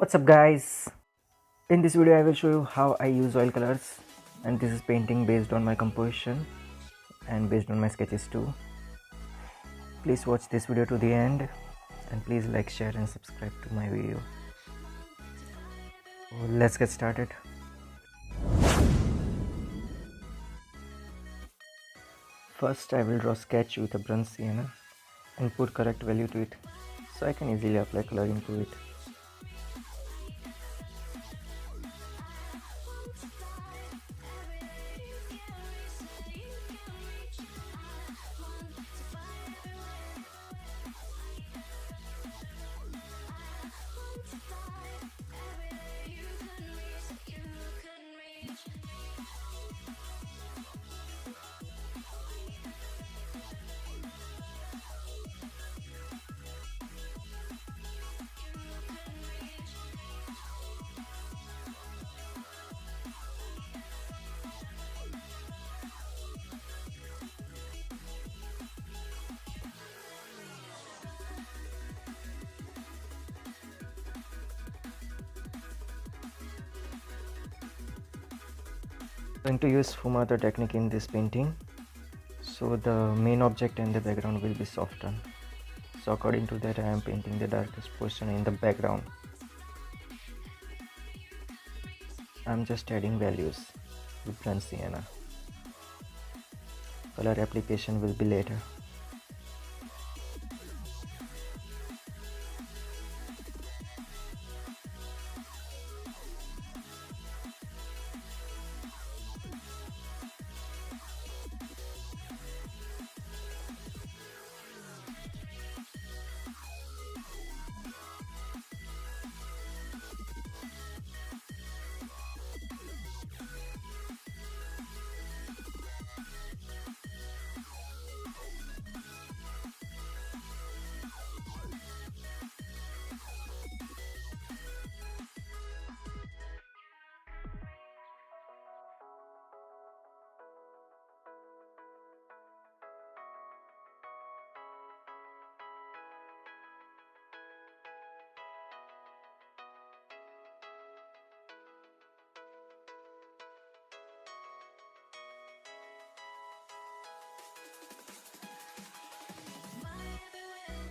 What's up guys? In this video I will show you how I use oil colors, and this is painting based on my composition and based on my sketches too. Please watch this video to the end and please like, share and subscribe to my video. So let's get started. First I will draw sketch with a bronze sienna and put correct value to it so I can easily apply coloring to it. I'm going to use Fumata technique in this painting, so the main object and the background will be softened. So according to that I am painting the darkest portion in the background. I'm just adding values with bronze sienna. Color application will be later.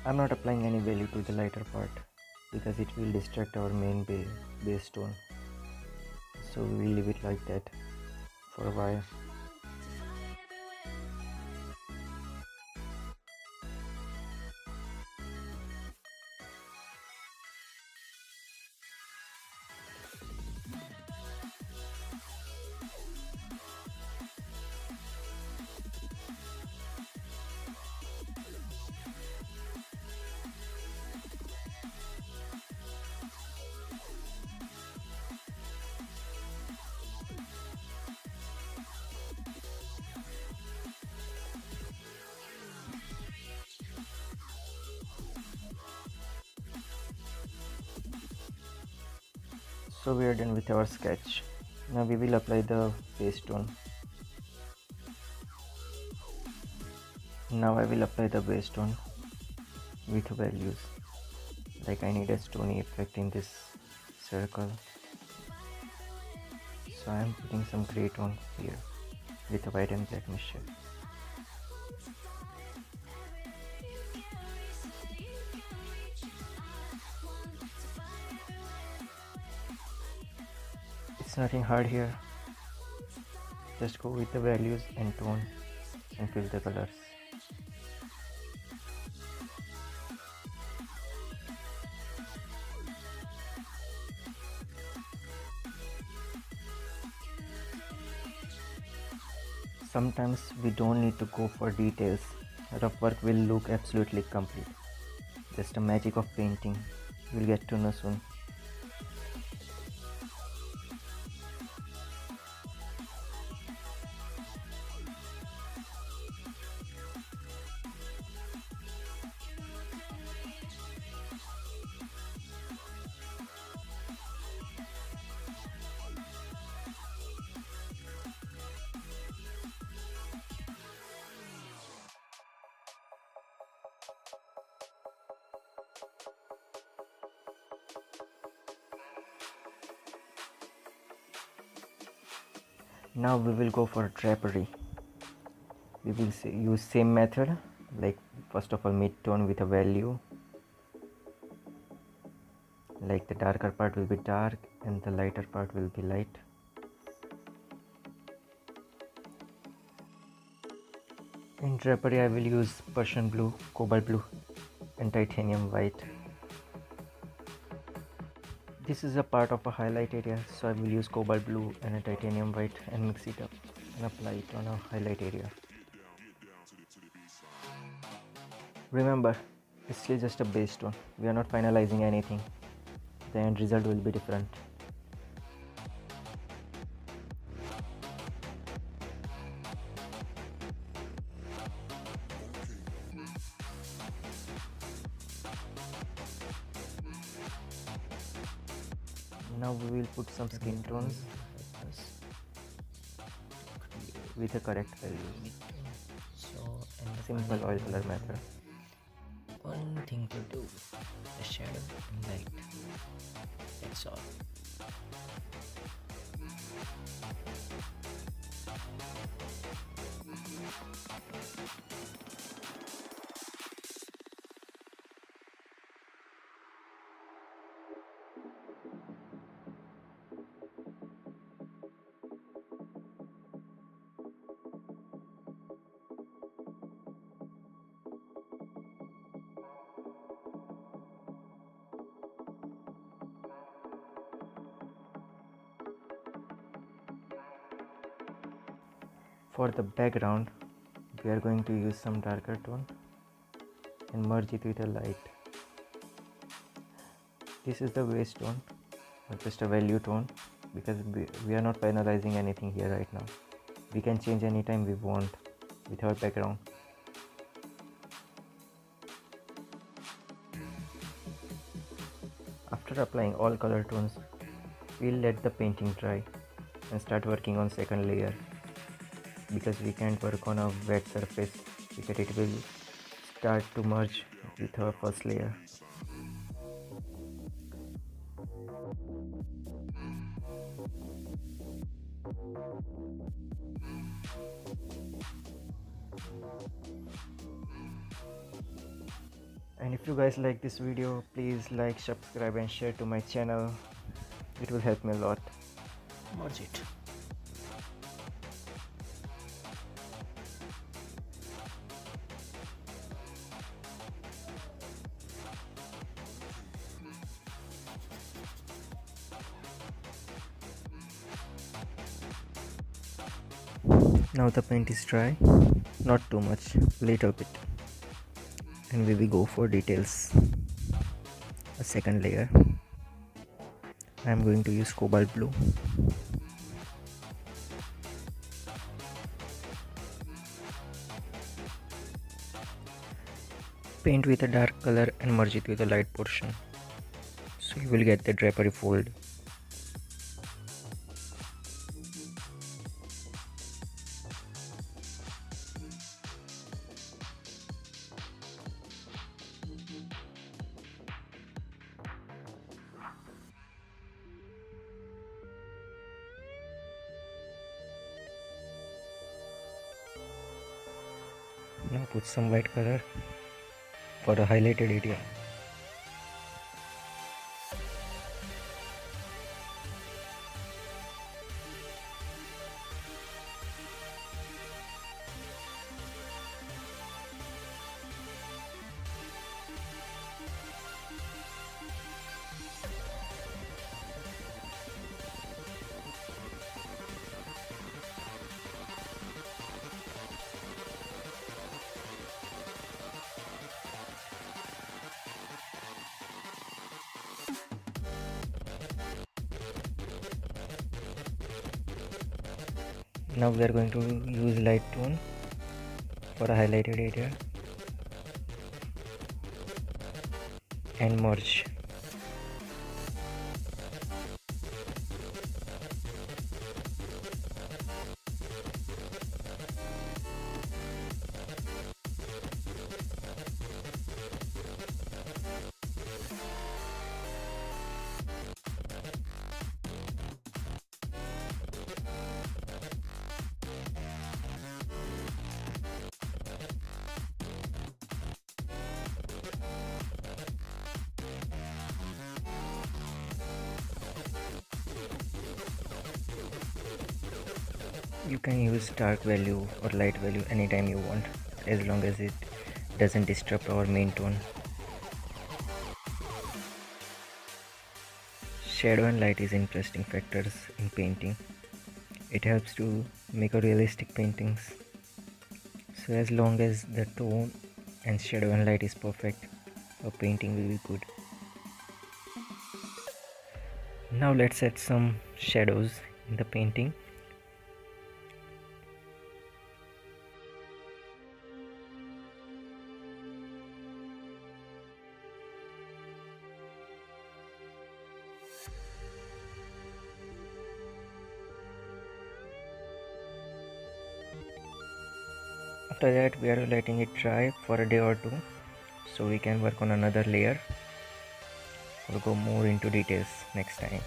I'm not applying any value to the lighter part because it will distract our main base tone. So we will leave it like that for a while. So we are done with our sketch. Now we will apply the base tone. Now I will apply the base tone with values. Like I need a stony effect in this circle. So I am putting some gray tone here with a white and black mixture. It's nothing hard here. Just go with the values and tone and fill the colors. Sometimes we don't need to go for details. Rough work will look absolutely complete. Just the magic of painting. You'll get to know soon. Now we will go for drapery. We will use same method, like first of all mid-tone with a value, like the darker part will be dark and the lighter part will be light. In drapery I will use Persian blue, cobalt blue and titanium white. This is a part of a highlight area, so I will use cobalt blue and a titanium white and mix it up and apply it on a highlight area. Remember, it's still just a base tone. We are not finalizing anything. The end result will be different. Now we will put some skin tones with the correct values. Simple oil color method. One thing to do, the shadow and light. That's all. For the background, we are going to use some darker tone and merge it with a light. This is the base tone, or just a value tone, because we are not finalizing anything here right now. We can change anytime we want with our background. After applying all color tones, we'll let the painting dry and start working on second layer, because we can't work on a wet surface because it will start to merge with our first layer. And if you guys like this video, please like, subscribe and share to my channel. It will help me a lot. Merge it. Now the paint is dry, not too much, little bit, and we will go for details. A second layer, I am going to use cobalt blue. Paint with a dark color and merge it with a light portion, so you will get the drapery fold. Now put some white color for the highlighted area. Now we are going to use light tone for a highlighted area and merge. You can use dark value or light value anytime you want, as long as it doesn't disrupt our main tone. Shadow and light is interesting factors in painting. It helps to make a realistic paintings. So as long as the tone and shadow and light is perfect, a painting will be good. Now let's add some shadows in the painting. After that, we are letting it dry for a day or two so we can work on another layer. We'll go more into details next time.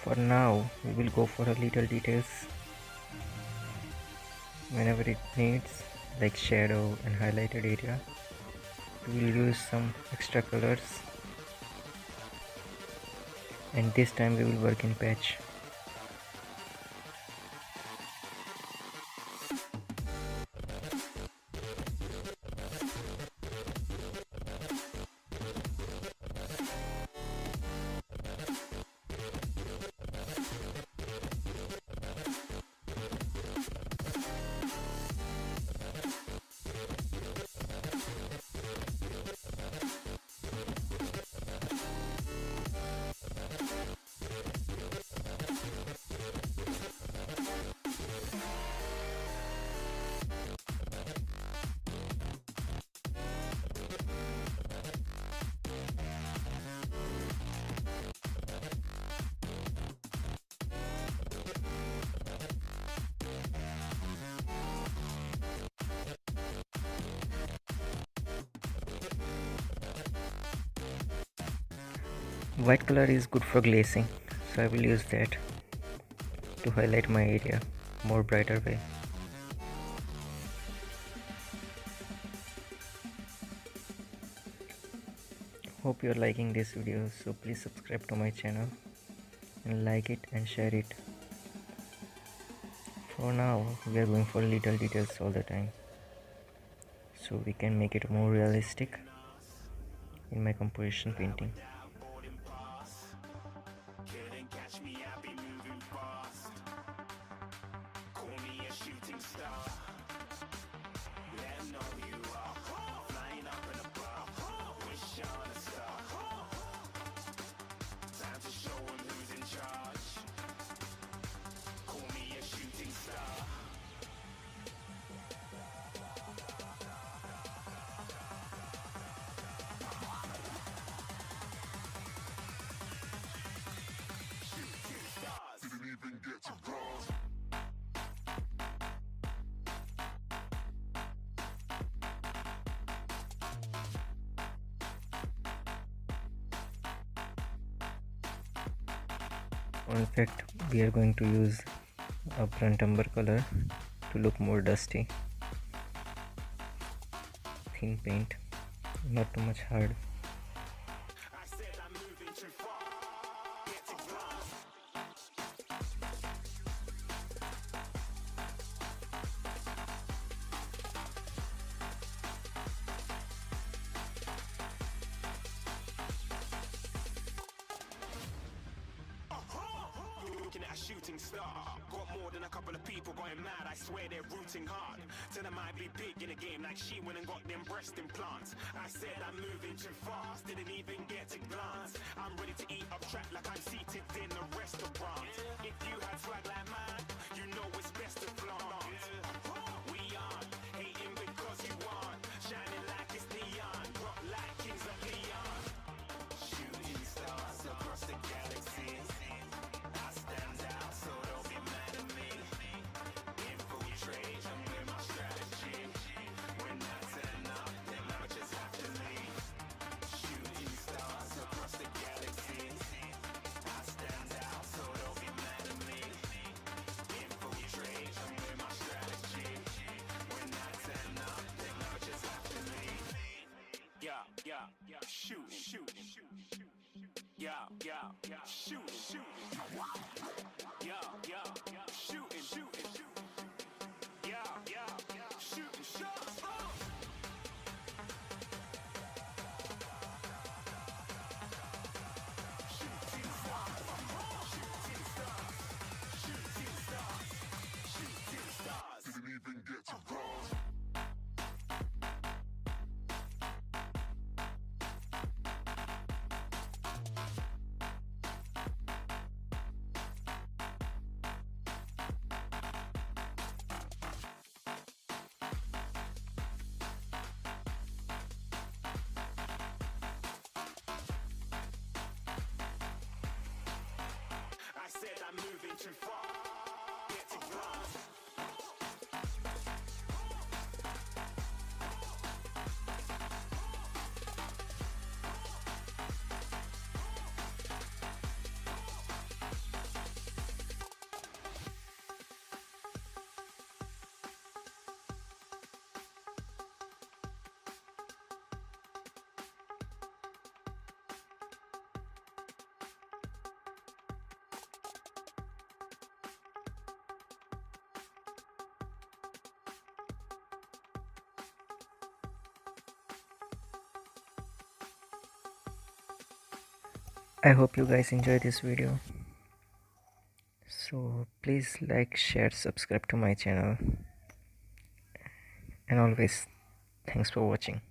For now, we will go for a little details whenever it needs, like shadow and highlighted area. We will use some extra colors, and this time we will work in patch. White color is good for glazing, so I will use that to highlight my area more brighter way. Hope you are liking this video, so please subscribe to my channel and like it and share it. For now, we are going for little details all the time, so we can make it more realistic in my composition painting. In fact, we are going to use a burnt umber color to look more dusty. Thin paint, not too much hard. A shooting star. Got more than a couple of people going mad, I swear they're rooting hard. Tell them I be big in the game like she went and got them breast implants. I said I'm moving too fast, didn't even get a glance. I'm ready to eat up track like I'm seated in a restaurant. If you had swag like mine, you know it's best to flaunt. We aren't hating because you aren't shining like it's neon, rock like kings of Leon. Shooting stars across the galaxy. shooting, yeah, shooting, yeah, shooting shots. Shooting stars, shooting stars. Didn't even get to cross. I said I'm moving too far. Getting lost. I hope you guys enjoy this video. So please like, share, subscribe to my channel, and always thanks for watching.